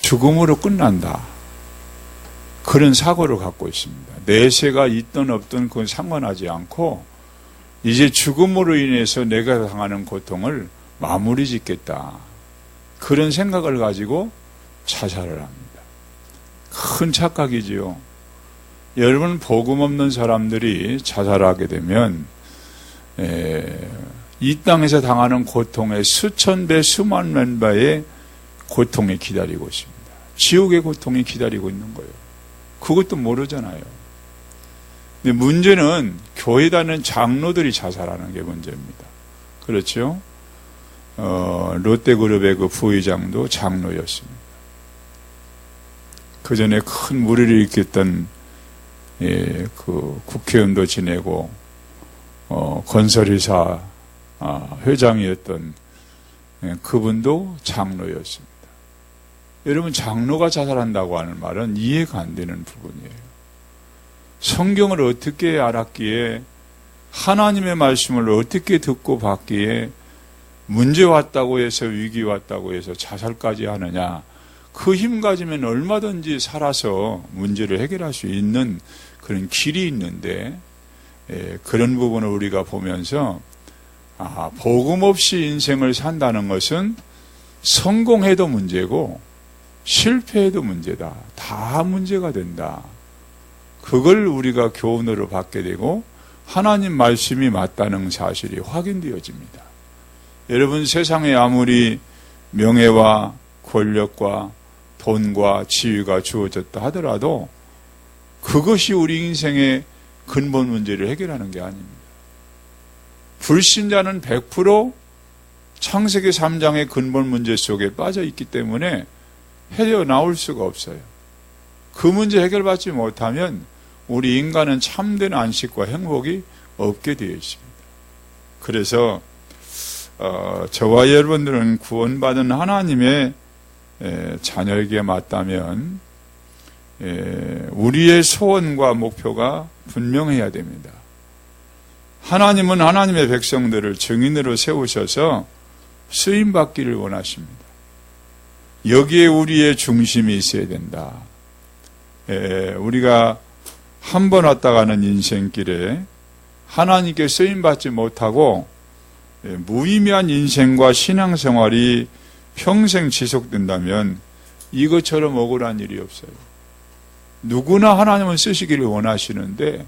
죽음으로 끝난다. 그런 사고를 갖고 있습니다. 내세가 있든 없든 그건 상관하지 않고 이제 죽음으로 인해서 내가 당하는 고통을 마무리 짓겠다. 그런 생각을 가지고 자살을 합니다. 큰 착각이지요. 여러분, 복음 없는 사람들이 자살하게 되면 이 땅에서 당하는 고통의 수천 배, 수만 배의 고통이 기다리고 있습니다. 지옥의 고통이 기다리고 있는 거예요. 그것도 모르잖아요. 근데 문제는 교회 다니는 장로들이 자살하는 게 문제입니다. 그렇죠? 롯데그룹의 그 부회장도 장로였습니다. 그 전에 큰 무리를 일으켰던 그 국회의원도 지내고 건설회사 회장이었던 그분도 장로였습니다. 여러분, 장로가 자살한다고 하는 말은 이해가 안 되는 부분이에요. 성경을 어떻게 알았기에, 하나님의 말씀을 어떻게 듣고 봤기에 문제 왔다고 해서, 위기 왔다고 해서 자살까지 하느냐. 그 힘 가지면 얼마든지 살아서 문제를 해결할 수 있는 그런 길이 있는데, 그런 부분을 우리가 보면서 복음 없이 인생을 산다는 것은 성공해도 문제고 실패해도 문제다. 다 문제가 된다. 그걸 우리가 교훈으로 받게 되고 하나님 말씀이 맞다는 사실이 확인되어집니다. 여러분, 세상에 아무리 명예와 권력과 돈과 지위가 주어졌다 하더라도 그것이 우리 인생의 근본 문제를 해결하는 게 아닙니다. 불신자는 100% 창세기 3장의 근본 문제 속에 빠져 있기 때문에 헤어나올 수가 없어요. 그 문제 해결받지 못하면 우리 인간은 참된 안식과 행복이 없게 되어 있습니다. 그래서 저와 여러분들은 구원받은 하나님의 자녀에게 맞다면 우리의 소원과 목표가 분명해야 됩니다. 하나님은 하나님의 백성들을 증인으로 세우셔서 쓰임받기를 원하십니다. 여기에 우리의 중심이 있어야 된다. 우리가 한 번 왔다 가는 인생길에 하나님께 쓰임받지 못하고 무의미한 인생과 신앙생활이 평생 지속된다면 이것처럼 억울한 일이 없어요. 누구나 하나님은 쓰시기를 원하시는데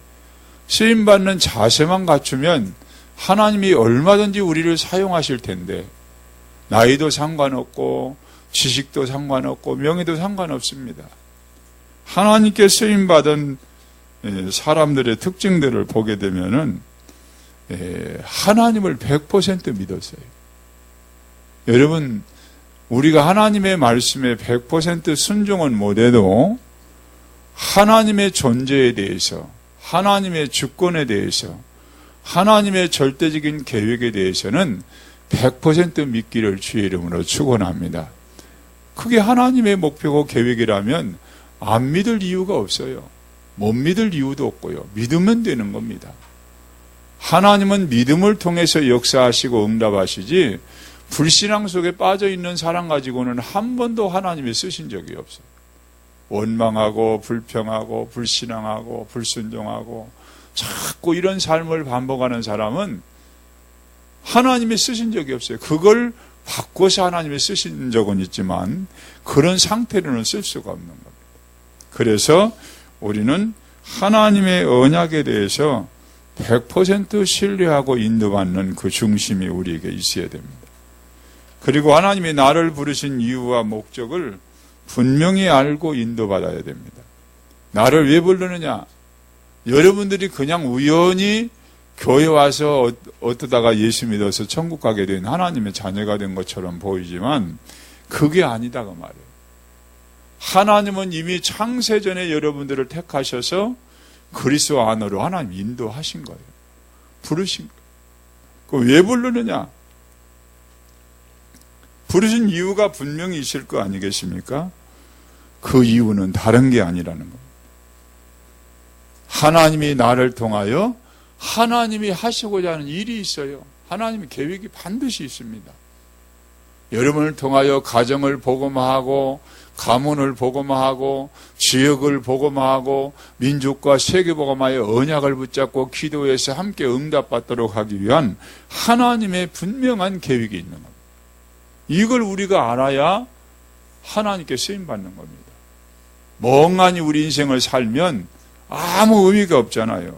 쓰임받는 자세만 갖추면 하나님이 얼마든지 우리를 사용하실 텐데, 나이도 상관없고 지식도 상관없고 명예도 상관없습니다. 하나님께 쓰임받은 사람들의 특징들을 보게 되면은 하나님을 100% 믿었어요. 여러분, 우리가 하나님의 말씀에 100% 순종은 못해도 하나님의 존재에 대해서, 하나님의 주권에 대해서, 하나님의 절대적인 계획에 대해서는 100% 믿기를 주의 이름으로 축원합니다. 그게 하나님의 목표고 계획이라면 안 믿을 이유가 없어요. 못 믿을 이유도 없고요. 믿으면 되는 겁니다. 하나님은 믿음을 통해서 역사하시고 응답하시지 불신앙 속에 빠져있는 사람 가지고는 한 번도 하나님이 쓰신 적이 없어요. 원망하고 불평하고 불신앙하고 불순종하고 자꾸 이런 삶을 반복하는 사람은 하나님이 쓰신 적이 없어요. 그걸 바꿔서 하나님이 쓰신 적은 있지만 그런 상태로는 쓸 수가 없는 겁니다. 그래서 우리는 하나님의 언약에 대해서 100% 신뢰하고 인도받는 그 중심이 우리에게 있어야 됩니다. 그리고 하나님이 나를 부르신 이유와 목적을 분명히 알고 인도받아야 됩니다. 나를 왜 부르느냐? 여러분들이 그냥 우연히 교회 와서 어떠다가 예수 믿어서 천국 가게 된 하나님의 자녀가 된 것처럼 보이지만 그게 아니다 그 말이에요. 하나님은 이미 창세전에 여러분들을 택하셔서 그리스도 안으로 하나님 인도하신 거예요. 부르신 거예요. 왜 부르느냐? 부르신 이유가 분명히 있을 거 아니겠습니까? 그 이유는 다른 게 아니라는 겁니다. 하나님이 나를 통하여 하나님이 하시고자 하는 일이 있어요. 하나님의 계획이 반드시 있습니다. 여러분을 통하여 가정을 복음화하고 가문을 복음화하고 지역을 복음화하고 민족과 세계 복음화의 언약을 붙잡고 기도해서 함께 응답받도록 하기 위한 하나님의 분명한 계획이 있는 겁니다. 이걸 우리가 알아야 하나님께 쓰임받는 겁니다. 멍하니 우리 인생을 살면 아무 의미가 없잖아요.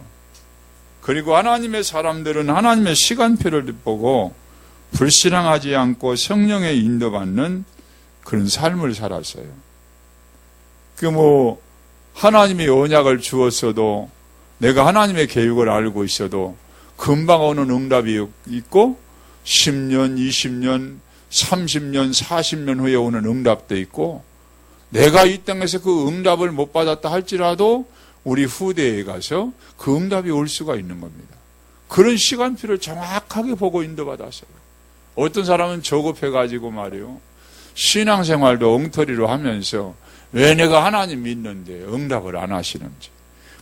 그리고 하나님의 사람들은 하나님의 시간표를 보고 불신앙하지 않고 성령의 인도받는 그런 삶을 살았어요. 하나님의 언약을 주었어도 내가 하나님의 계획을 알고 있어도 금방 오는 응답이 있고 10년, 20년, 30년, 40년 후에 오는 응답도 있고 내가 이 땅에서 그 응답을 못 받았다 할지라도 우리 후대에 가서 그 응답이 올 수가 있는 겁니다. 그런 시간표를 정확하게 보고 인도받았어요. 어떤 사람은 조급해가지고 말이요. 신앙생활도 엉터리로 하면서 왜 내가 하나님 믿는데 응답을 안 하시는지,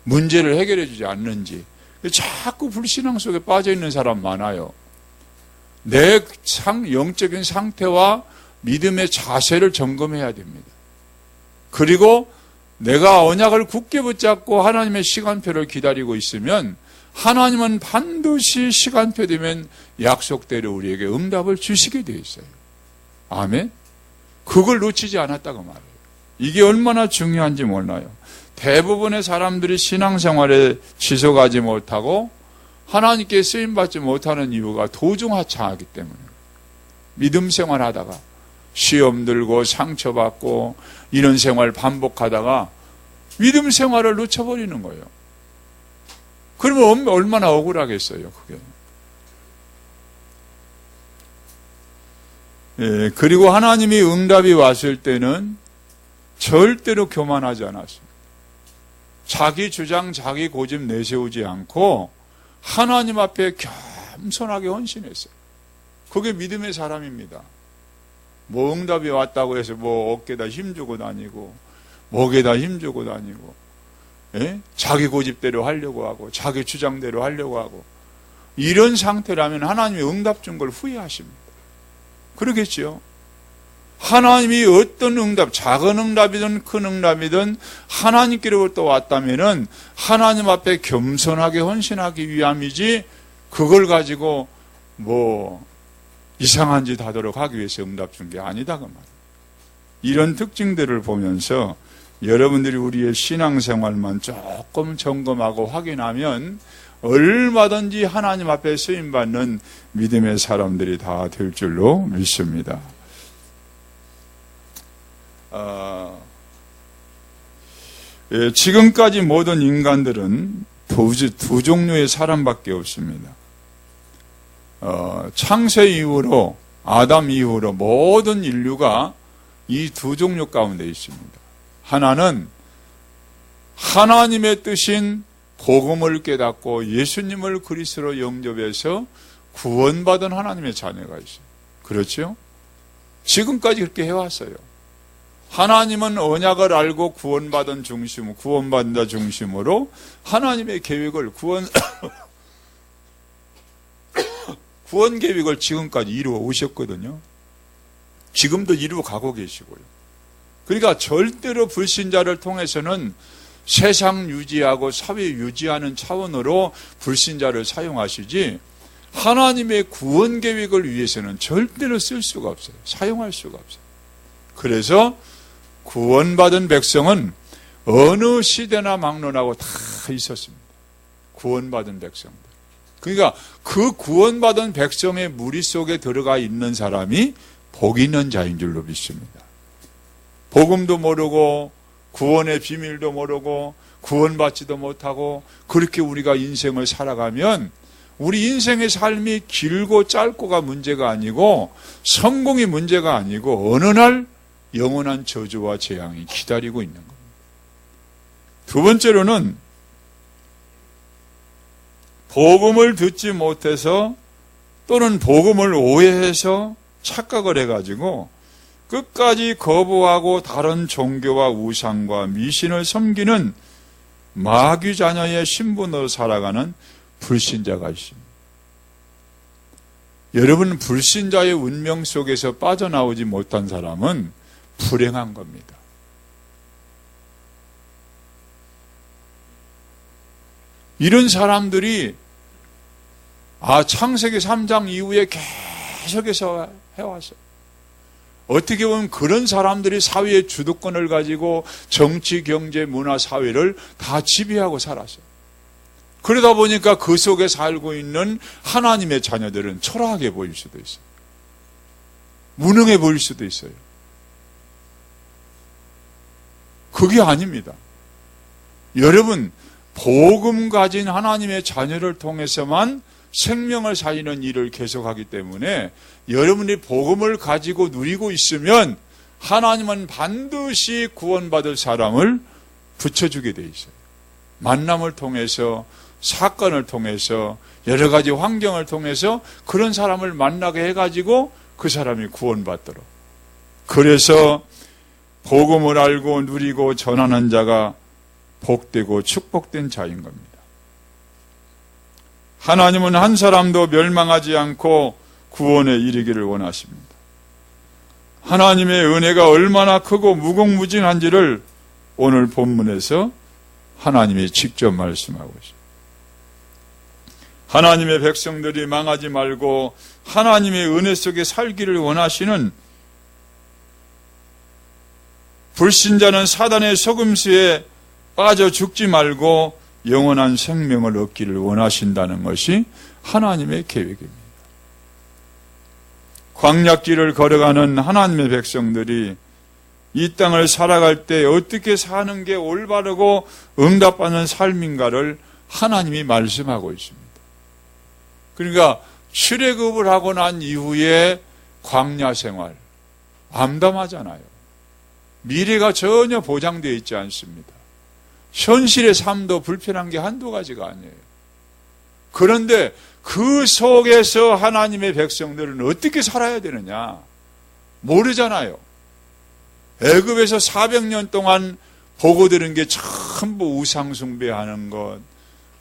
문제를 해결해 주지 않는지 자꾸 불신앙 속에 빠져 있는 사람 많아요. 내 영적인 상태와 믿음의 자세를 점검해야 됩니다. 그리고 내가 언약을 굳게 붙잡고 하나님의 시간표를 기다리고 있으면 하나님은 반드시 시간표 되면 약속대로 우리에게 응답을 주시게 되어 있어요. 아멘. 그걸 놓치지 않았다고 말해요. 이게 얼마나 중요한지 몰라요. 대부분의 사람들이 신앙생활에 지속하지 못하고 하나님께 쓰임받지 못하는 이유가 도중하차하기 때문이에요. 믿음 생활하다가 시험 들고 상처받고 이런 생활 반복하다가 믿음 생활을 놓쳐버리는 거예요. 그러면 얼마나 억울하겠어요, 그게. 예, 그리고 하나님이 응답이 왔을 때는 절대로 교만하지 않았습니다. 자기 주장, 자기 고집 내세우지 않고 하나님 앞에 겸손하게 헌신했어요. 그게 믿음의 사람입니다. 응답이 왔다고 해서 어깨에다 힘주고 다니고 목에다 힘주고 다니고 자기 고집대로 하려고 하고 자기 주장대로 하려고 하고 이런 상태라면 하나님이 응답 준 걸 후회하십니다. 그러겠죠. 하나님이 어떤 응답, 작은 응답이든 큰 응답이든 하나님께로부터 왔다면은 하나님 앞에 겸손하게 헌신하기 위함이지 그걸 가지고 이상한 짓 하도록 하기 위해서 응답 준 게 아니다 그 말이에요. 이런 특징들을 보면서 여러분들이 우리의 신앙생활만 조금 점검하고 확인하면 얼마든지 하나님 앞에 쓰임받는 믿음의 사람들이 다 될 줄로 믿습니다. 지금까지 모든 인간들은 두 종류의 사람밖에 없습니다. 창세 이후로 아담 이후로 모든 인류가 이 두 종류 가운데 있습니다. 하나는 하나님의 뜻인 복음을 깨닫고 예수님을 그리스도로 영접해서 구원받은 하나님의 자녀가 있어요. 그렇죠? 지금까지 그렇게 해왔어요. 하나님은 언약을 알고 구원받은 중심, 구원받는다 중심으로 하나님의 계획을 구원 계획을 지금까지 이루어 오셨거든요. 지금도 이루어 가고 계시고요. 그러니까 절대로 불신자를 통해서는 세상 유지하고 사회 유지하는 차원으로 불신자를 사용하시지 하나님의 구원 계획을 위해서는 절대로 쓸 수가 없어요. 사용할 수가 없어요. 그래서 구원받은 백성은 어느 시대나 막론하고 다 있었습니다. 구원받은 백성들. 그러니까 그 구원받은 백성의 무리 속에 들어가 있는 사람이 복 있는 자인 줄로 믿습니다. 복음도 모르고 구원의 비밀도 모르고 구원받지도 못하고 그렇게 우리가 인생을 살아가면 우리 인생의 삶이 길고 짧고가 문제가 아니고 성공이 문제가 아니고 어느 날 영원한 저주와 재앙이 기다리고 있는 겁니다. 두 번째로는 복음을 듣지 못해서 또는 복음을 오해해서 착각을 해가지고 끝까지 거부하고 다른 종교와 우상과 미신을 섬기는 마귀 자녀의 신분으로 살아가는 불신자가 있습니다. 여러분, 불신자의 운명 속에서 빠져나오지 못한 사람은 불행한 겁니다. 이런 사람들이 창세기 3장 이후에 계속해서 해왔어요. 어떻게 보면 그런 사람들이 사회의 주도권을 가지고 정치, 경제, 문화, 사회를 다 지배하고 살았어요. 그러다 보니까 그 속에 살고 있는 하나님의 자녀들은 초라하게 보일 수도 있어요. 무능해 보일 수도 있어요. 그게 아닙니다. 여러분, 복음 가진 하나님의 자녀를 통해서만 생명을 살리는 일을 계속하기 때문에 여러분이 복음을 가지고 누리고 있으면 하나님은 반드시 구원받을 사람을 붙여주게 돼 있어요. 만남을 통해서, 사건을 통해서, 여러 가지 환경을 통해서 그런 사람을 만나게 해가지고 그 사람이 구원받도록. 그래서 복음을 알고 누리고 전하는 자가 복되고 축복된 자인 겁니다. 하나님은 한 사람도 멸망하지 않고 구원에 이르기를 원하십니다. 하나님의 은혜가 얼마나 크고 무궁무진한지를 오늘 본문에서 하나님이 직접 말씀하고 있습니다. 하나님의 백성들이 망하지 말고 하나님의 은혜 속에 살기를 원하시는 불신자는 사단의 속임수에 빠져 죽지 말고 영원한 생명을 얻기를 원하신다는 것이 하나님의 계획입니다. 광야길을 걸어가는 하나님의 백성들이 이 땅을 살아갈 때 어떻게 사는 게 올바르고 응답받는 삶인가를 하나님이 말씀하고 있습니다. 그러니까 출애굽을 하고 난 이후에 광야 생활 암담하잖아요. 미래가 전혀 보장되어 있지 않습니다. 현실의 삶도 불편한 게 한두 가지가 아니에요. 그런데 그 속에서 하나님의 백성들은 어떻게 살아야 되느냐 모르잖아요. 애굽에서 400년 동안 보고 들은 게 전부 우상 숭배하는 것,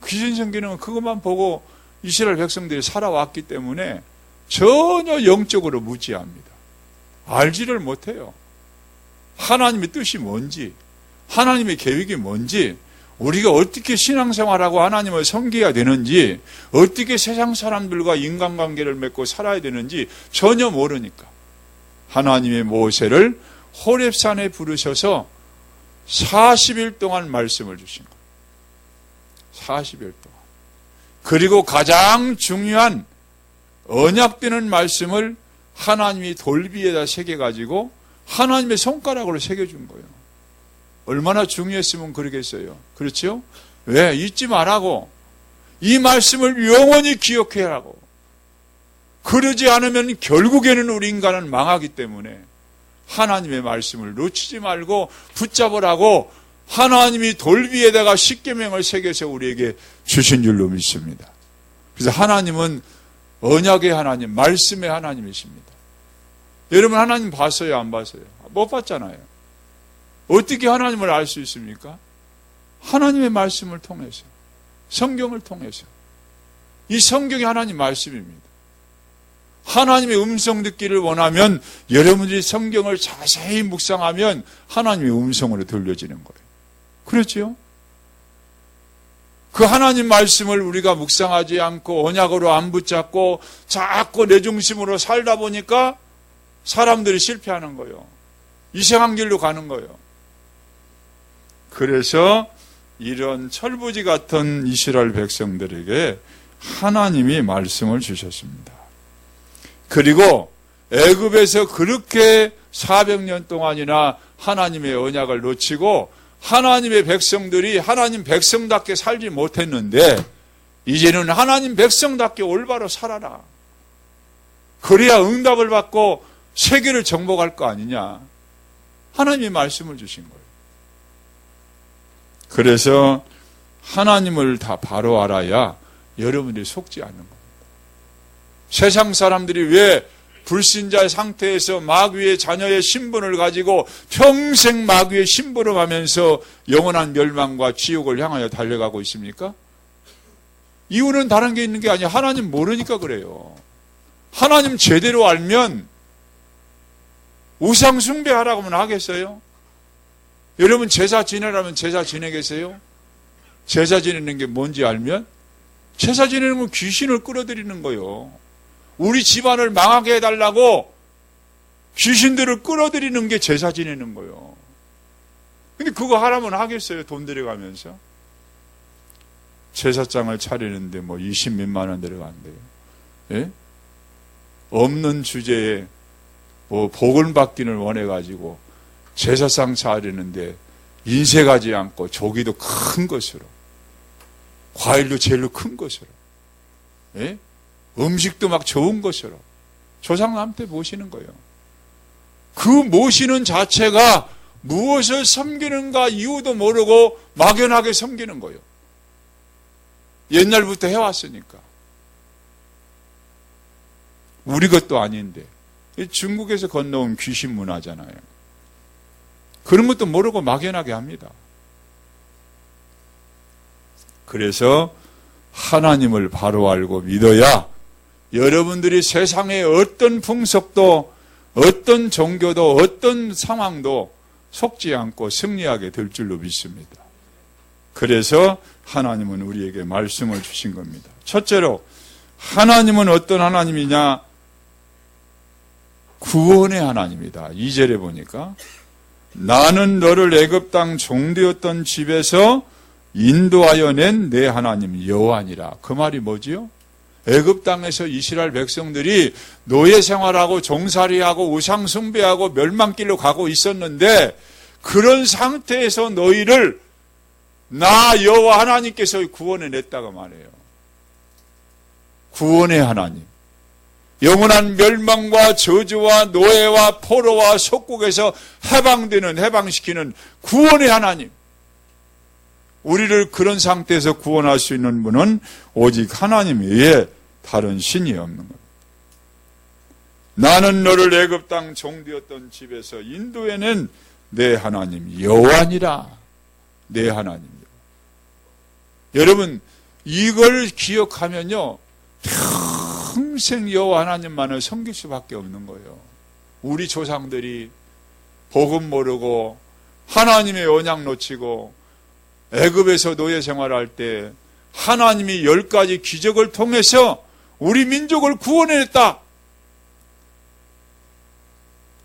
귀신성기는 그것만 보고 이스라엘 백성들이 살아왔기 때문에 전혀 영적으로 무지합니다. 알지를 못해요. 하나님의 뜻이 뭔지, 하나님의 계획이 뭔지, 우리가 어떻게 신앙생활하고 하나님을 섬겨야 되는지, 어떻게 세상 사람들과 인간관계를 맺고 살아야 되는지 전혀 모르니까 하나님의 모세를 호렙산에 부르셔서 40일 동안 말씀을 주신 거예요. 40일 동안. 그리고 가장 중요한 언약되는 말씀을 하나님이 돌비에다 새겨가지고 하나님의 손가락으로 새겨준 거예요. 얼마나 중요했으면 그러겠어요. 그렇죠? 왜? 잊지 말라고. 이 말씀을 영원히 기억해야 하고. 그러지 않으면 결국에는 우리 인간은 망하기 때문에 하나님의 말씀을 놓치지 말고 붙잡으라고 하나님이 돌비에다가 십계명을 새겨서 우리에게 주신 줄로 믿습니다. 그래서 하나님은 언약의 하나님, 말씀의 하나님이십니다. 여러분 하나님 봤어요? 안 봤어요? 못 봤잖아요. 어떻게 하나님을 알 수 있습니까? 하나님의 말씀을 통해서, 성경을 통해서. 이 성경이 하나님 말씀입니다. 하나님의 음성 듣기를 원하면 여러분들이 성경을 자세히 묵상하면 하나님의 음성으로 들려지는 거예요. 그렇죠? 그 하나님 말씀을 우리가 묵상하지 않고 언약으로 안 붙잡고 자꾸 내 중심으로 살다 보니까 사람들이 실패하는 거예요. 이상한 길로 가는 거예요. 그래서 이런 철부지 같은 이스라엘 백성들에게 하나님이 말씀을 주셨습니다. 그리고 애굽에서 그렇게 400년 동안이나 하나님의 언약을 놓치고 하나님의 백성들이 하나님 백성답게 살지 못했는데 이제는 하나님 백성답게 올바로 살아라. 그래야 응답을 받고 세계를 정복할 거 아니냐. 하나님이 말씀을 주신 거예요. 그래서 하나님을 다 바로 알아야 여러분들이 속지 않는 겁니다. 세상 사람들이 왜 불신자의 상태에서 마귀의 자녀의 신분을 가지고 평생 마귀의 신분을 하면서 영원한 멸망과 지옥을 향하여 달려가고 있습니까? 이유는 다른 게 있는 게 아니라 하나님 모르니까 그래요. 하나님 제대로 알면 우상 숭배하라고 하면 하겠어요? 여러분 제사 지내라면 제사 지내겠어요? 제사 지내는 게 뭔지 알면 제사 지내는 건 귀신을 끌어들이는 거예요. 우리 집안을 망하게 해달라고 귀신들을 끌어들이는 게 제사 지내는 거예요. 근데 그거 하라면 하겠어요? 돈 들여가면서. 제사장을 차리는데 뭐 20몇만 원 들어간대요. 예? 없는 주제에 뭐 복을 받기를 원해가지고 제사상 차리는데 인색하지 않고 조기도 큰 것으로, 과일도 제일로 큰 것으로, 예? 음식도 막 좋은 것으로 조상한테 모시는 거예요. 그 모시는 자체가 무엇을 섬기는가 이유도 모르고 막연하게 섬기는 거예요. 옛날부터 해왔으니까. 우리 것도 아닌데. 중국에서 건너온 귀신 문화잖아요. 그런 것도 모르고 막연하게 합니다. 그래서 하나님을 바로 알고 믿어야 여러분들이 세상의 어떤 풍속도, 어떤 종교도, 어떤 상황도 속지 않고 승리하게 될 줄로 믿습니다. 그래서 하나님은 우리에게 말씀을 주신 겁니다. 첫째로 하나님은 어떤 하나님이냐? 구원의 하나님이다. 2절에 보니까 나는 너를 애굽 땅 종되었던 집에서 인도하여 낸 내 하나님 여호와니라. 그 말이 뭐지요? 애굽 땅에서 이스라엘 백성들이 노예 생활하고 종살이하고 우상 숭배하고 멸망길로 가고 있었는데 그런 상태에서 너희를 나 여호와 하나님께서 구원해 냈다고 말해요. 구원의 하나님. 영원한 멸망과 저주와 노예와 포로와 속국에서 해방시키는 구원의 하나님. 우리를 그런 상태에서 구원할 수 있는 분은 오직 하나님 외에 다른 신이 없는 겁니다. 나는 너를 애굽 땅 종되었던 집에서 인도해낸 내 하나님 여호와니라. 내 하나님. 여러분 이걸 기억하면요 평생 여호와 하나님만을 섬길 수밖에 없는 거예요. 우리 조상들이 복음 모르고 하나님의 언약 놓치고 애굽에서 노예 생활할 때 하나님이 10가지 기적을 통해서 우리 민족을 구원했다.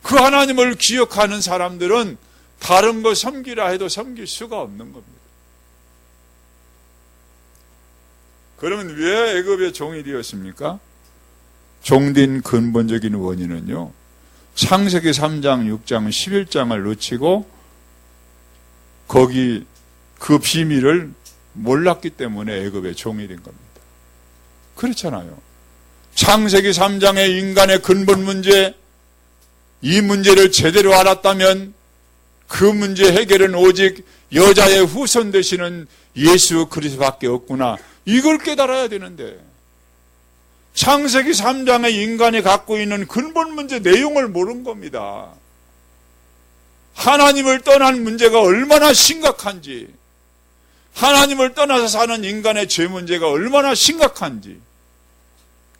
그 하나님을 기억하는 사람들은 다른 거 섬기라 해도 섬길 수가 없는 겁니다. 그러면 왜 애굽의 종이 되었습니까? 종된 근본적인 원인은요, 창세기 3장, 6장, 11장을 놓치고 거기 그 비밀을 몰랐기 때문에 애굽의 종이 된 겁니다. 그렇잖아요. 창세기 3장의 인간의 근본 문제, 이 문제를 제대로 알았다면 그 문제 해결은 오직 여자의 후손 되시는 예수 그리스도밖에 없구나. 이걸 깨달아야 되는데 창세기 3장의 인간이 갖고 있는 근본 문제 내용을 모른 겁니다. 하나님을 떠난 문제가 얼마나 심각한지, 하나님을 떠나서 사는 인간의 죄 문제가 얼마나 심각한지,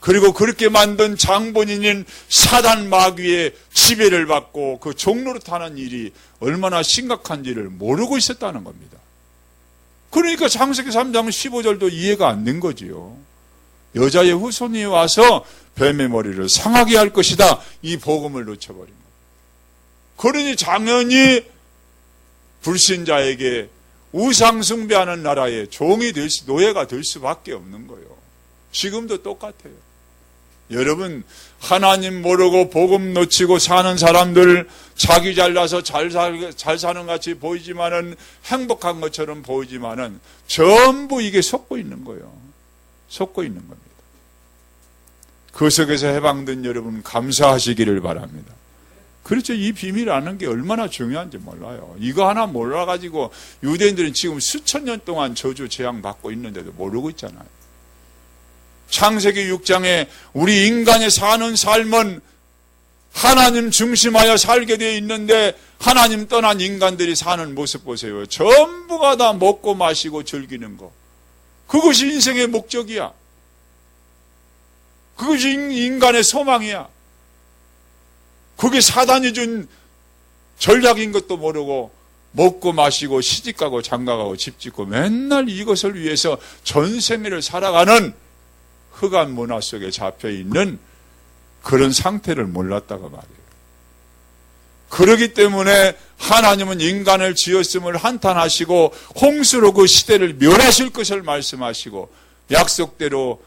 그리고 그렇게 만든 장본인인 사단 마귀의 지배를 받고 그 종노릇하는 일이 얼마나 심각한지를 모르고 있었다는 겁니다. 그러니까 창세기 3장 15절도 이해가 안 된 거지요. 여자의 후손이 와서 뱀의 머리를 상하게 할 것이다. 이 복음을 놓쳐버린 거예요. 그러니 당연히 불신자에게 우상 숭배하는 나라의 종이 노예가 될 수밖에 없는 거예요. 지금도 똑같아요. 여러분, 하나님 모르고 복음 놓치고 사는 사람들, 자기 잘나서 잘 사는 같이 보이지만은, 행복한 것처럼 보이지만은 전부 이게 속고 있는 거예요. 속고 있는 겁니다. 그 속에서 해방된 여러분 감사하시기를 바랍니다. 그렇죠. 이 비밀을 아는 게 얼마나 중요한지 몰라요. 이거 하나 몰라가지고 유대인들은 지금 수천 년 동안 저주 재앙 받고 있는데도 모르고 있잖아요. 창세기 6장에 우리 인간이 사는 삶은 하나님 중심하여 살게 되어 있는데 하나님 떠난 인간들이 사는 모습 보세요. 전부가 다 먹고 마시고 즐기는 거. 그것이 인생의 목적이야. 그것이 인간의 소망이야. 그게 사단이 준 전략인 것도 모르고 먹고 마시고 시집가고 장가가고 집 짓고 맨날 이것을 위해서 전 생애를 살아가는 흑암 문화 속에 잡혀있는 그런 상태를 몰랐다고 말이에요. 그렇기 때문에 하나님은 인간을 지었음을 한탄하시고 홍수로 그 시대를 멸하실 것을 말씀하시고 약속대로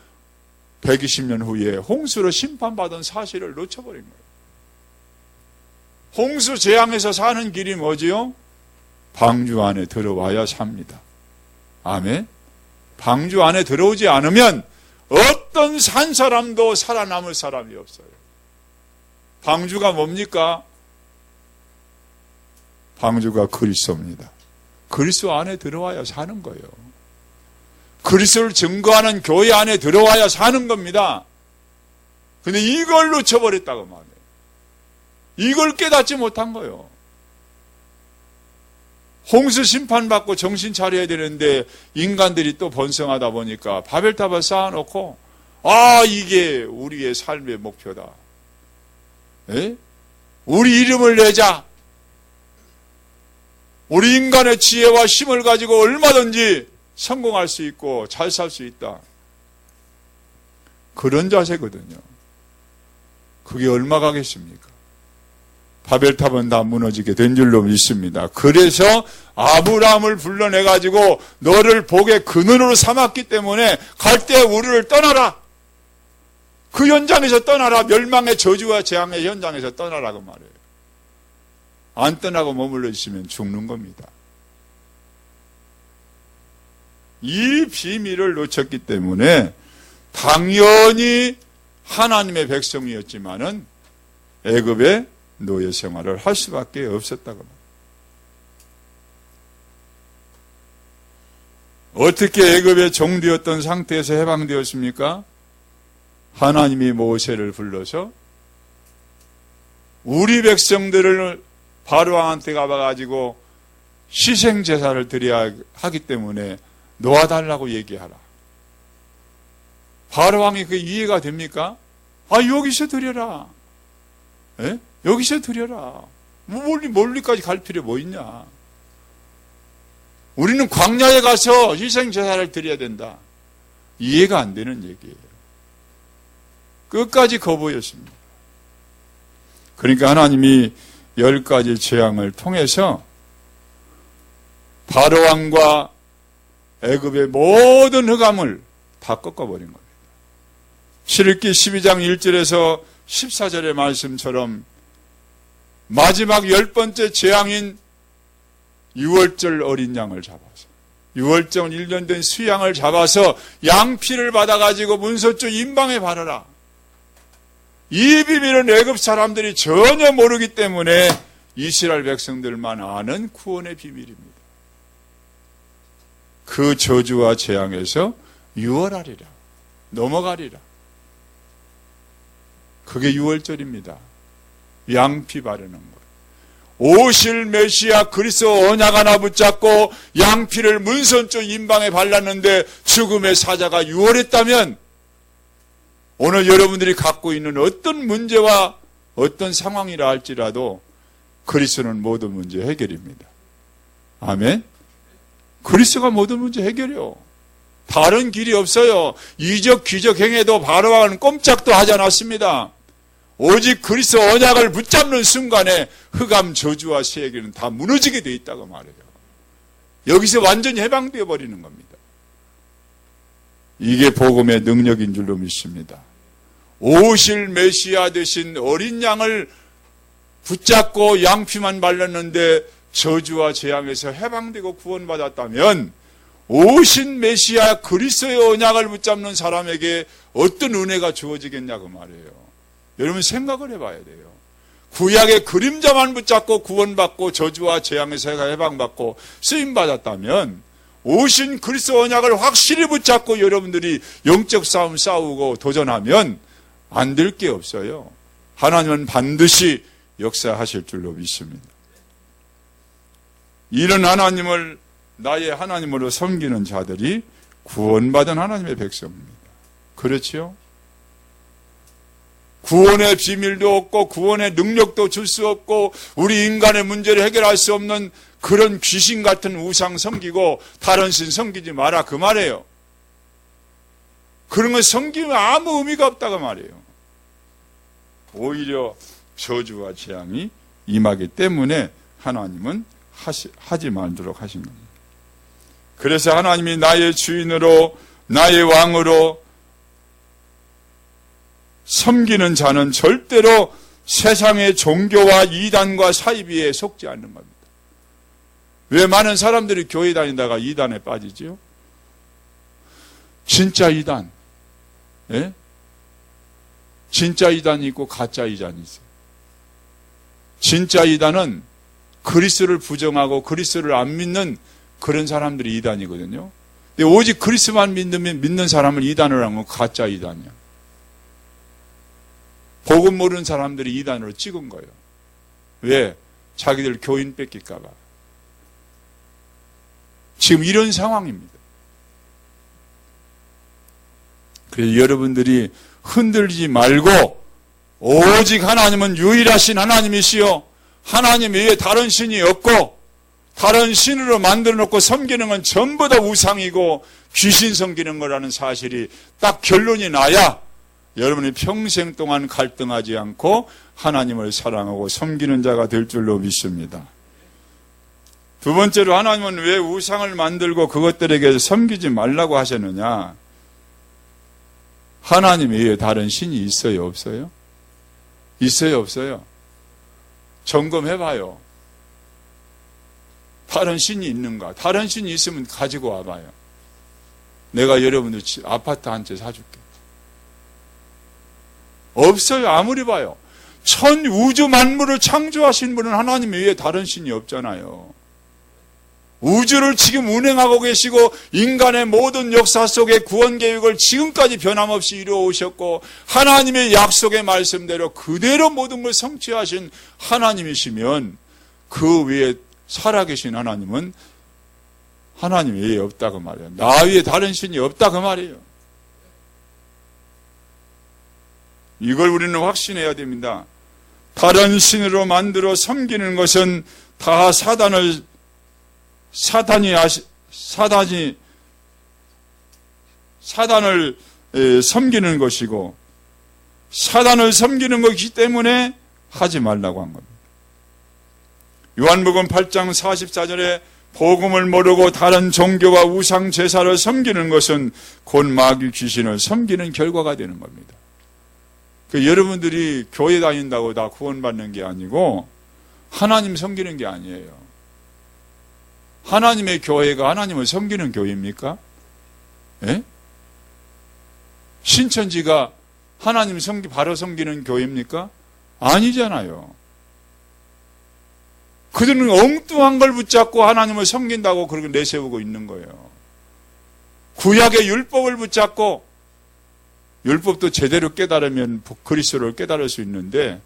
120년 후에 홍수로 심판받은 사실을 놓쳐버린 거예요. 홍수 재앙에서 사는 길이 뭐지요? 방주 안에 들어와야 삽니다. 아멘. 방주 안에 들어오지 않으면 어떤 산 사람도 살아남을 사람이 없어요. 방주가 뭡니까? 방주가 그리스도입니다. 그리스도 안에 들어와야 사는 거예요. 그리스도를 증거하는 교회 안에 들어와야 사는 겁니다. 근데 이걸 놓쳐버렸다고 말해요. 이걸 깨닫지 못한 거예요. 홍수 심판받고 정신 차려야 되는데 인간들이 또 번성하다 보니까 바벨탑을 쌓아놓고 이게 우리의 삶의 목표다. 에? 우리 이름을 내자. 우리 인간의 지혜와 힘을 가지고 얼마든지 성공할 수 있고 잘 살 수 있다. 그런 자세거든요. 그게 얼마 가겠습니까? 바벨탑은 다 무너지게 된 줄로 믿습니다. 그래서 아브라함을 불러내가지고 너를 복의 근원으로 삼았기 때문에 갈 때 우리를 떠나라. 그 현장에서 떠나라. 멸망의 저주와 재앙의 현장에서 떠나라고 말해요. 안 떠나고 머물러 있으면 죽는 겁니다. 이 비밀을 놓쳤기 때문에 당연히 하나님의 백성이었지만은 애굽의 노예 생활을 할 수밖에 없었다고 합니다. 어떻게 애굽의 종되었던 상태에서 해방되었습니까? 하나님이 모세를 불러서 우리 백성들을 바로왕한테 가봐가지고 희생제사를 드려야 하기 때문에 놓아달라고 얘기하라. 바로왕이 그게 이해가 됩니까? 여기서 드려라. 에? 여기서 드려라. 멀리까지 갈 필요 뭐 있냐. 우리는 광야에 가서 희생제사를 드려야 된다. 이해가 안 되는 얘기예요. 끝까지 거부였습니다. 그러니까 하나님이 10가지 재앙을 통해서 바로왕과 애굽의 모든 흑암을 다 꺾어버린 겁니다. 출애굽기 12장 1절에서 14절의 말씀처럼 마지막 10번째 재앙인 유월절 어린 양을 잡아서 유월절 1년 된 수양을 잡아서 양피를 받아가지고 문서주 임방에 바르라. 이 비밀은 애굽 사람들이 전혀 모르기 때문에 이스라엘 백성들만 아는 구원의 비밀입니다. 그 저주와 재앙에서 유월하리라. 넘어가리라. 그게 유월절입니다. 양피 바르는 것. 오실 메시아 그리스도 언약 하나 붙잡고 양피를 문선쪽 임방에 발랐는데 죽음의 사자가 유월했다면 오늘 여러분들이 갖고 있는 어떤 문제와 어떤 상황이라 할지라도 그리스도는 모든 문제 해결입니다. 아멘. 그리스도가 모든 문제 해결해요. 다른 길이 없어요. 이적 기적 행해도 바로왕은 꼼짝도 하지 않았습니다. 오직 그리스도 언약을 붙잡는 순간에 흑암 저주와 세계는 다 무너지게 돼 있다고 말해요. 여기서 완전히 해방되어 버리는 겁니다. 이게 복음의 능력인 줄로 믿습니다. 오실 메시아 되신 어린 양을 붙잡고 양피만 발랐는데 저주와 재앙에서 해방되고 구원받았다면 오신 메시아 그리스도의 언약을 붙잡는 사람에게 어떤 은혜가 주어지겠냐고 말해요. 여러분 생각을 해봐야 돼요. 구약의 그림자만 붙잡고 구원받고 저주와 재앙에서 해방받고 쓰임받았다면 오신 그리스도 언약을 확실히 붙잡고 여러분들이 영적 싸움 싸우고 도전하면 안 될 게 없어요. 하나님은 반드시 역사하실 줄로 믿습니다. 이런 하나님을 나의 하나님으로 섬기는 자들이 구원받은 하나님의 백성입니다. 그렇지요? 구원의 비밀도 없고 구원의 능력도 줄 수 없고 우리 인간의 문제를 해결할 수 없는 그런 귀신 같은 우상 섬기고 다른 신 섬기지 마라 그 말이에요. 그런 거 섬기면 아무 의미가 없다고 말이에요. 오히려 저주와 재앙이 임하기 때문에 하나님은 하지 말도록 하신 겁니다. 그래서 하나님이 나의 주인으로 나의 왕으로 섬기는 자는 절대로 세상의 종교와 이단과 사이비에 속지 않는 겁니다. 왜 많은 사람들이 교회 다니다가 이단에 빠지죠? 진짜 이단, 예? 진짜 이단이 있고 가짜 이단이 있어요. 진짜 이단은 그리스도를 부정하고 그리스도를 안 믿는 그런 사람들이 이단이거든요. 근데 오직 그리스도만 믿는 사람을 이단을 하면 가짜 이단이야. 복음 모르는 사람들이 이단으로 찍은 거예요. 왜? 자기들 교인 뺏길까 봐. 지금 이런 상황입니다. 그래서 여러분들이 흔들리지 말고 오직 하나님은 유일하신 하나님이시요 하나님 외에 다른 신이 없고 다른 신으로 만들어 놓고 섬기는 건 전부 다 우상이고 귀신 섬기는 거라는 사실이 딱 결론이 나야 여러분이 평생 동안 갈등하지 않고 하나님을 사랑하고 섬기는 자가 될 줄로 믿습니다. 두 번째로 하나님은 왜 우상을 만들고 그것들에게 섬기지 말라고 하셨느냐? 하나님 외에 다른 신이 있어요, 없어요? 있어요, 없어요? 점검해봐요. 다른 신이 있는가? 다른 신이 있으면 가지고 와봐요. 내가 여러분들 아파트 한 채 사줄게. 없어요. 아무리 봐요. 천 우주 만물을 창조하신 분은 하나님 외에 다른 신이 없잖아요. 우주를 지금 운행하고 계시고 인간의 모든 역사 속의 구원 계획을 지금까지 변함없이 이루어 오셨고 하나님의 약속의 말씀대로 그대로 모든 걸 성취하신 하나님이시면 그 외에 살아계신 하나님은 하나님 외에 없다고 말이에요. 나 외에 다른 신이 없다고 말이에요. 이걸 우리는 확신해야 됩니다. 다른 신으로 만들어 섬기는 것은 다 사단을 섬기는 것이고 사단을 섬기는 것이기 때문에 하지 말라고 한 겁니다. 요한복음 8장 44절에 복음을 모르고 다른 종교와 우상 제사를 섬기는 것은 곧 마귀 귀신을 섬기는 결과가 되는 겁니다. 여러분들이 교회 다닌다고 다 구원받는 게 아니고 하나님 섬기는 게 아니에요. 하나님의 교회가 하나님을 섬기는 교회입니까? 예? 신천지가 하나님 바로 섬기는 교회입니까? 아니잖아요. 그들은 엉뚱한 걸 붙잡고 하나님을 섬긴다고 그렇게 내세우고 있는 거예요. 구약의 율법을 붙잡고 율법도 제대로 깨달으면 그리스도를 깨달을 수 있는데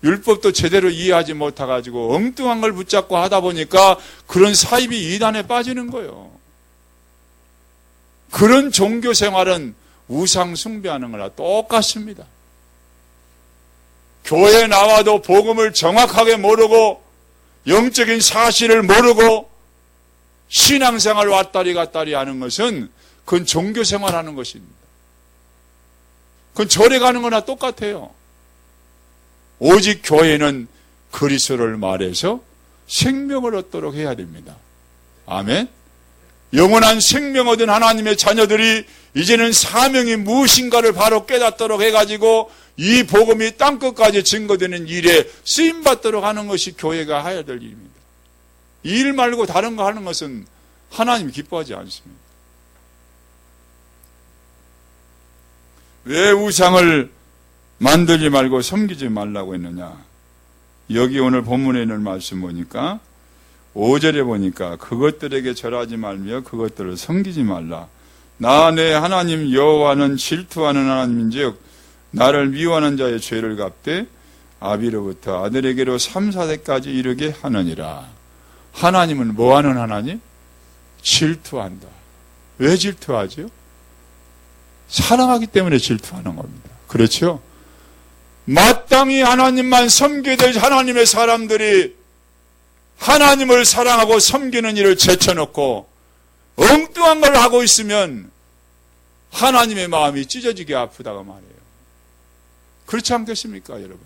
율법도 제대로 이해하지 못해가지고 엉뚱한 걸 붙잡고 하다 보니까 그런 사이비 이단에 빠지는 거예요. 그런 종교 생활은 우상 숭배하는 거나 똑같습니다. 교회에 나와도 복음을 정확하게 모르고 영적인 사실을 모르고 신앙생활 왔다리 갔다리 하는 것은 그건 종교생활 하는 것입니다. 그건 절에 가는 거나 똑같아요. 오직 교회는 그리스도를 말해서 생명을 얻도록 해야 됩니다. 아멘. 영원한 생명 얻은 하나님의 자녀들이 이제는 사명이 무엇인가를 바로 깨닫도록 해가지고 이 복음이 땅끝까지 증거되는 일에 쓰임받도록 하는 것이 교회가 해야 될 일입니다. 이 일 말고 다른 거 하는 것은 하나님 기뻐하지 않습니다. 왜 우상을 만들지 말고 섬기지 말라고 했느냐? 여기 오늘 본문에 있는 말씀 보니까 5절에 보니까 그것들에게 절하지 말며 그것들을 섬기지 말라. 나 내 하나님 여호와는 질투하는 하나님인즉 나를 미워하는 자의 죄를 갚되 아비로부터 아들에게로 3, 4대까지 이르게 하느니라. 하나님은 뭐하는 하나님? 질투한다. 왜 질투하죠? 사랑하기 때문에 질투하는 겁니다. 그렇죠? 마땅히 하나님만 섬겨야 될 하나님의 사람들이 하나님을 사랑하고 섬기는 일을 제쳐놓고 엉뚱한 걸 하고 있으면 하나님의 마음이 찢어지게 아프다고 말해요. 그렇지 않겠습니까, 여러분?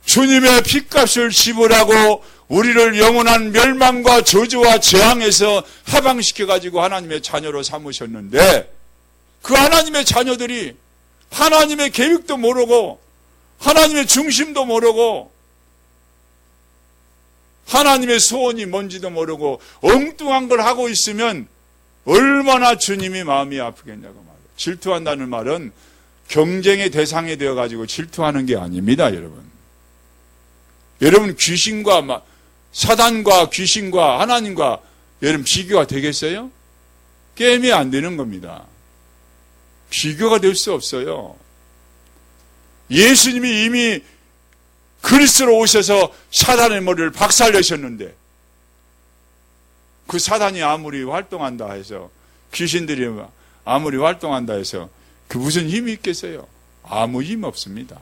주님의 핏값을 지불하고 우리를 영원한 멸망과 저주와 재앙에서 해방시켜가지고 하나님의 자녀로 삼으셨는데, 그 하나님의 자녀들이 하나님의 계획도 모르고 하나님의 중심도 모르고 하나님의 소원이 뭔지도 모르고 엉뚱한 걸 하고 있으면 얼마나 주님이 마음이 아프겠냐고 말이에요. 질투한다는 말은 경쟁의 대상이 되어가지고 질투하는 게 아닙니다, 여러분. 여러분, 귀신과 사단과 귀신과 하나님과 여러분 비교가 되겠어요? 게임이 안 되는 겁니다. 비교가 될 수 없어요. 예수님이 이미 그리스도로 오셔서 사단의 머리를 박살내셨는데, 그 사단이 아무리 활동한다 해서, 귀신들이 아무리 활동한다 해서 그 무슨 힘이 있겠어요? 아무 힘 없습니다.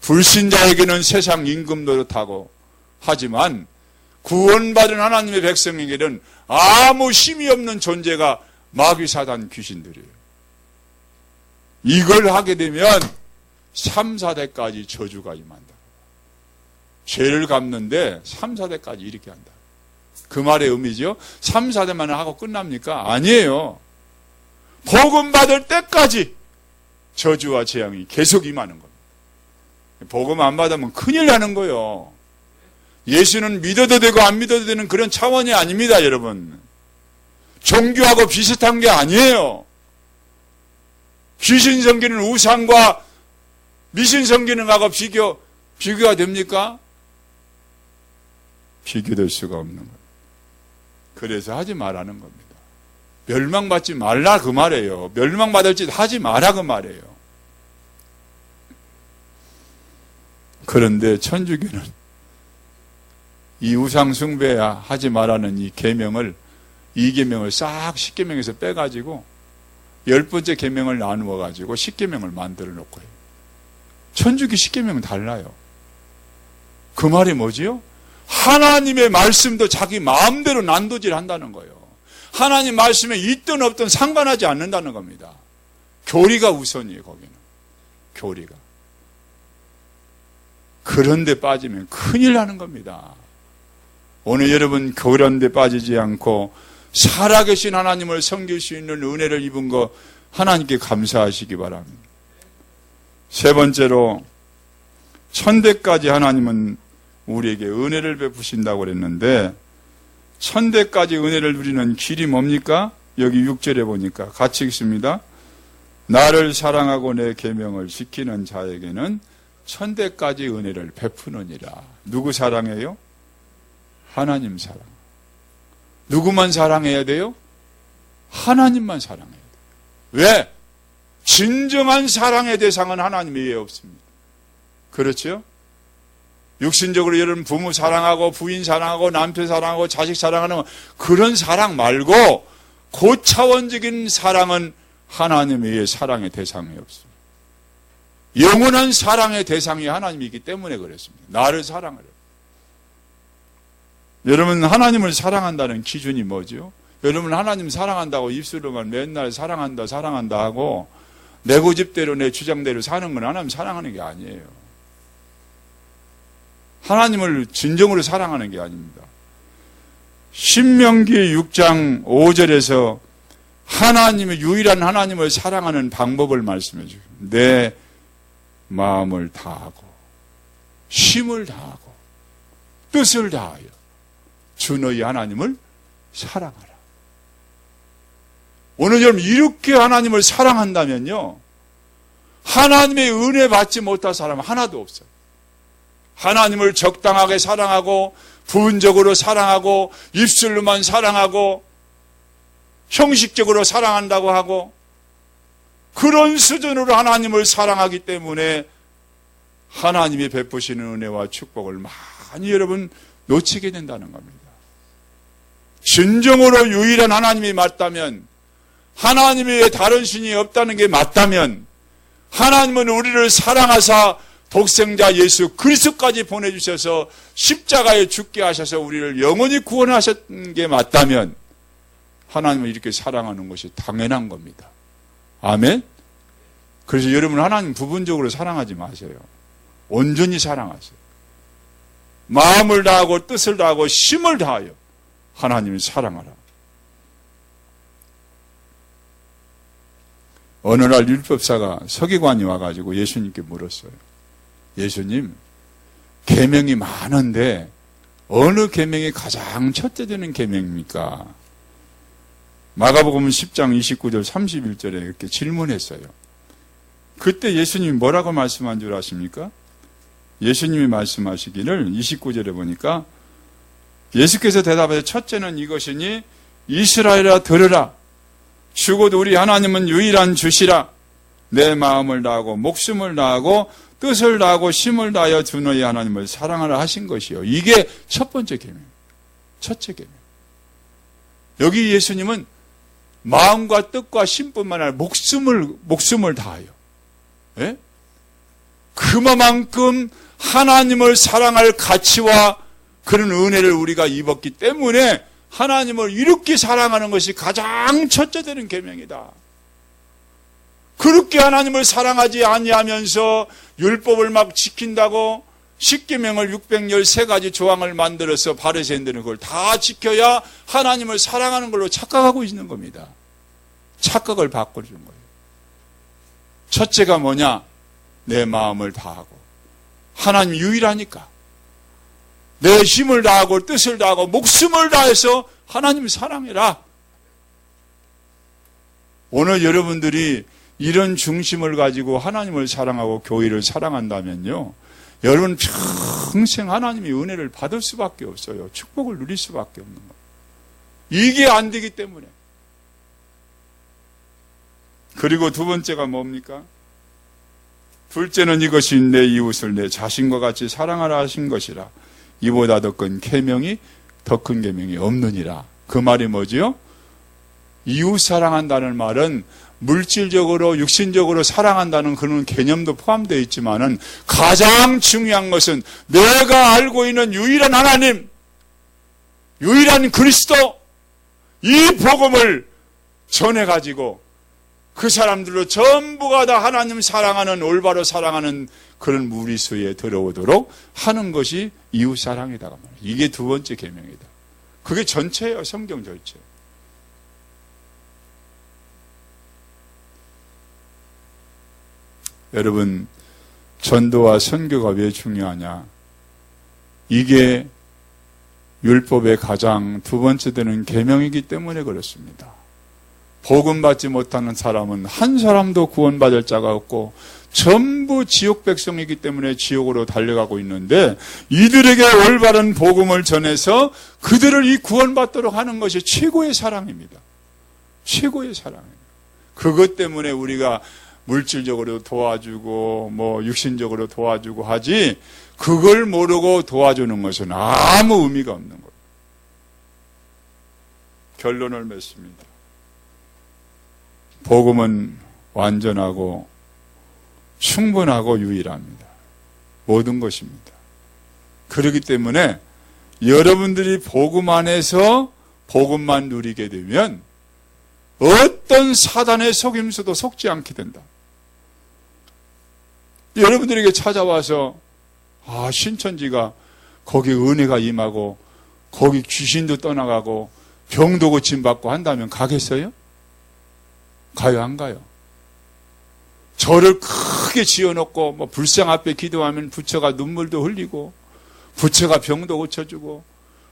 불신자에게는 세상 임금 노릇하고 하지만 구원받은 하나님의 백성에게는 아무 힘이 없는 존재가 마귀 사단 귀신들이에요. 이걸 하게 되면 3, 4대까지 저주가 임한다. 죄를 갚는데 3, 4대까지 이렇게 한다. 그 말의 의미죠. 3, 4대만 하고 끝납니까? 아니에요. 복음 받을 때까지 저주와 재앙이 계속 임하는 겁니다. 복음 안 받으면 큰일 나는 거예요. 예수는 믿어도 되고 안 믿어도 되는 그런 차원이 아닙니다, 여러분. 종교하고 비슷한 게 아니에요. 귀신 섬기는 우상과 미신 섬기는 거하고 비교가 됩니까? 비교될 수가 없는 거예요. 그래서 하지 말라는 겁니다. 멸망받지 말라 그 말이에요. 멸망받을 짓 하지 마라 그 말이에요. 그런데 천주교는 이 우상 숭배하지 말라는 이 계명을, 이 계명을 싹 10계명에서 빼가지고 10번째 계명을 나누어가지고 10계명을 만들어 놓고 해요. 천주교 10계명은 달라요. 그 말이 뭐지요? 하나님의 말씀도 자기 마음대로 난도질 한다는 거예요. 하나님 말씀에 있든 없든 상관하지 않는다는 겁니다. 교리가 우선이에요, 거기는. 교리가. 그런데 빠지면 큰일 나는 겁니다. 오늘 여러분 그런 데 빠지지 않고 살아계신 하나님을 섬길 수 있는 은혜를 입은 거 하나님께 감사하시기 바랍니다. 세 번째로, 천대까지 하나님은 우리에게 은혜를 베푸신다고 그랬는데, 천대까지 은혜를 누리는 길이 뭡니까? 여기 6절에 보니까 같이 읽습니다. 나를 사랑하고 내 계명을 지키는 자에게는 천대까지 은혜를 베푸느니라. 누구 사랑해요? 하나님 사랑. 누구만 사랑해야 돼요? 하나님만 사랑해야 돼요. 왜? 진정한 사랑의 대상은 하나님 외에 없습니다. 그렇죠? 육신적으로 여러분 부모 사랑하고 부인 사랑하고 남편 사랑하고 자식 사랑하는 그런 사랑 말고 고차원적인 사랑은 하나님 외에 사랑의 대상이 없습니다. 영원한 사랑의 대상이 하나님이기 때문에 그렇습니다. 나를 사랑하라. 여러분, 하나님을 사랑한다는 기준이 뭐죠? 여러분, 하나님 사랑한다고 입술로만 맨날 사랑한다 하고 내 고집대로 내 주장대로 사는 건 하나님 사랑하는 게 아니에요. 하나님을 진정으로 사랑하는 게 아닙니다. 신명기 6장 5절에서 하나님의 유일한 하나님을 사랑하는 방법을 말씀해 주세요. 내 마음을 다하고 힘을 다하고 뜻을 다하여 주 너희 하나님을 사랑하라. 오늘 여러분 이렇게 하나님을 사랑한다면요, 하나님의 은혜 받지 못할 사람은 하나도 없어요. 하나님을 적당하게 사랑하고 부분적으로 사랑하고 입술로만 사랑하고 형식적으로 사랑한다고 하고 그런 수준으로 하나님을 사랑하기 때문에 하나님이 베푸시는 은혜와 축복을 많이 여러분 놓치게 된다는 겁니다. 진정으로 유일한 하나님이 맞다면, 하나님 외에 다른 신이 없다는 게 맞다면, 하나님은 우리를 사랑하사 독생자 예수 그리스도까지 보내주셔서 십자가에 죽게 하셔서 우리를 영원히 구원하셨던 게 맞다면 하나님을 이렇게 사랑하는 것이 당연한 겁니다. 아멘? 그래서 여러분 하나님 부분적으로 사랑하지 마세요. 온전히 사랑하세요. 마음을 다하고 뜻을 다하고 힘을 다하여 하나님을 사랑하라. 어느 날 율법사가 서기관이 와가지고 예수님께 물었어요. 예수님, 계명이 많은데 어느 계명이 가장 첫째 되는 계명입니까? 마가복음 10장 29절 31절에 이렇게 질문했어요. 그때 예수님이 뭐라고 말씀한 줄 아십니까? 예수님이 말씀하시기를 29절에 보니까 예수께서 대답하여 첫째는 이것이니 이스라엘아 들으라. 주곧 우리 하나님은 유일한 주시라. 내 마음을 다하고 목숨을 다하고 뜻을 다하고 힘을 다하여 주 너희 하나님을 사랑하라 하신 것이요. 이게 첫 번째 계명. 첫째 계명. 여기 예수님은 마음과 뜻과 힘뿐만 아니라 목숨을 다하여. 예? 그만큼 하나님을 사랑할 가치와 그런 은혜를 우리가 입었기 때문에 하나님을 이렇게 사랑하는 것이 가장 첫째 되는 계명이다. 그렇게 하나님을 사랑하지 아니하면서 율법을 막 지킨다고 십계명을 613가지 조항을 만들어서 바리새인들은 그걸 다 지켜야 하나님을 사랑하는 걸로 착각하고 있는 겁니다. 착각을 바꿔주는 거예요. 첫째가 뭐냐? 내 마음을 다하고 하나님 유일하니까 내 힘을 다하고 뜻을 다하고 목숨을 다해서 하나님을 사랑해라. 오늘 여러분들이 이런 중심을 가지고 하나님을 사랑하고 교회를 사랑한다면요, 여러분 평생 하나님의 은혜를 받을 수밖에 없어요. 축복을 누릴 수밖에 없는 거예요. 이게 안 되기 때문에. 그리고 두 번째가 뭡니까? 둘째는 이것이 내 이웃을 내 자신과 같이 사랑하라 하신 것이라. 이보다 더 큰 계명이 더 큰 계명이 없느니라. 그 말이 뭐지요? 이웃 사랑한다는 말은 물질적으로 육신적으로 사랑한다는 그런 개념도 포함되어 있지만은 가장 중요한 것은 내가 알고 있는 유일한 하나님, 유일한 그리스도, 이 복음을 전해가지고 그 사람들로 전부가 다 하나님 사랑하는, 올바로 사랑하는 그런 무리수에 들어오도록 하는 것이 이웃 사랑이다. 이게 두 번째 계명이다. 그게 전체예요. 성경 전체. 여러분, 전도와 선교가 왜 중요하냐? 이게 율법의 가장 두 번째 되는 계명이기 때문에 그렇습니다. 복음 받지 못하는 사람은 한 사람도 구원받을 자가 없고 전부 지옥 백성이기 때문에 지옥으로 달려가고 있는데, 이들에게 올바른 복음을 전해서 그들을 이 구원받도록 하는 것이 최고의 사랑입니다. 최고의 사랑입니다. 그것 때문에 우리가 물질적으로 도와주고 육신적으로 도와주고 하지, 그걸 모르고 도와주는 것은 아무 의미가 없는 거예요. 결론을 맺습니다. 복음은 완전하고 충분하고 유일합니다. 모든 것입니다. 그렇기 때문에 여러분들이 복음 안에서 복음만 누리게 되면 어떤 사단의 속임수도 속지 않게 된다. 여러분들에게 찾아와서 신천지가 거기 은혜가 임하고 거기 귀신도 떠나가고 병도 고침받고 한다면 가겠어요? 가요, 안 가요? 절을 크게 지어놓고 불상 앞에 기도하면 부처가 눈물도 흘리고 부처가 병도 고쳐주고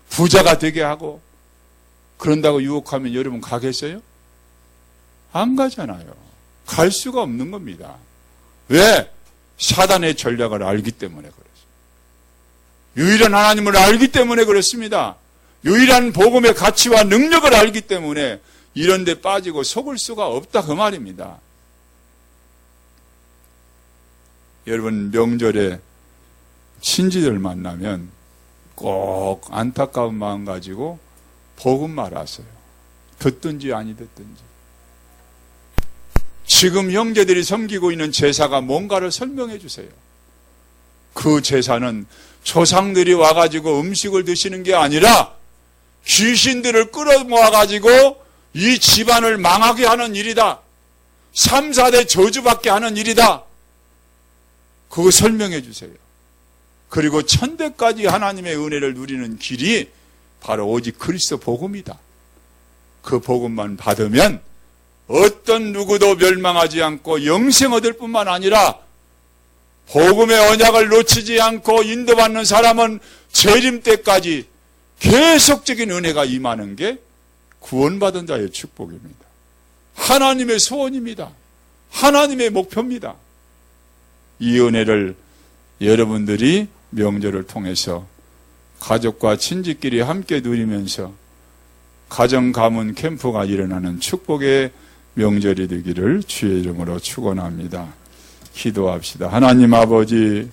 부자가 되게 하고 그런다고 유혹하면 여러분 가겠어요? 안 가잖아요. 갈 수가 없는 겁니다. 왜? 사단의 전략을 알기 때문에 그렇습니다. 유일한 하나님을 알기 때문에 그렇습니다. 유일한 복음의 가치와 능력을 알기 때문에 이런 데 빠지고 속을 수가 없다, 그 말입니다. 여러분, 명절에 친지들 만나면 꼭 안타까운 마음 가지고 복음 말하세요. 듣든지 아니 듣든지. 지금 형제들이 섬기고 있는 제사가 뭔가를 설명해 주세요. 그 제사는 조상들이 와가지고 음식을 드시는 게 아니라 귀신들을 끌어모아가지고 이 집안을 망하게 하는 일이다. 3, 4대 저주받게 하는 일이다. 그거 설명해 주세요. 그리고 천대까지 하나님의 은혜를 누리는 길이 바로 오직 그리스도 복음이다. 그 복음만 받으면 어떤 누구도 멸망하지 않고 영생 얻을 뿐만 아니라 복음의 언약을 놓치지 않고 인도받는 사람은 재림 때까지 계속적인 은혜가 임하는 게 구원받은 자의 축복입니다. 하나님의 소원입니다. 하나님의 목표입니다. 이 은혜를 여러분들이 명절을 통해서 가족과 친지끼리 함께 누리면서 가정 가문 캠프가 일어나는 축복의 명절이 되기를 주의 이름으로 축원합니다. 기도합시다. 하나님 아버지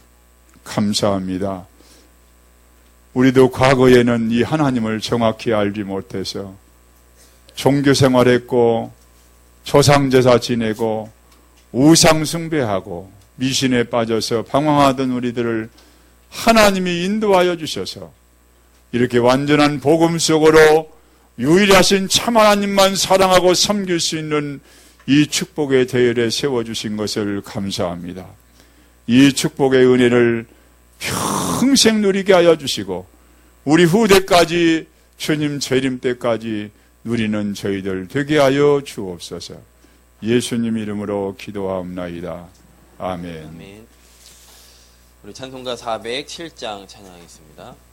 감사합니다. 우리도 과거에는 이 하나님을 정확히 알지 못해서 종교 생활했고 조상제사 지내고 우상 숭배하고 미신에 빠져서 방황하던 우리들을 하나님이 인도하여 주셔서 이렇게 완전한 복음 속으로 유일하신 참 하나님만 사랑하고 섬길 수 있는 이 축복의 대열에 세워주신 것을 감사합니다. 이 축복의 은혜를 평생 누리게 하여 주시고 우리 후대까지 주님 재림 때까지 누리는 저희들 되게 하여 주옵소서. 예수님 이름으로 기도하옵나이다. 아멘. 아멘. 우리 찬송가 407장 찬양하겠습니다.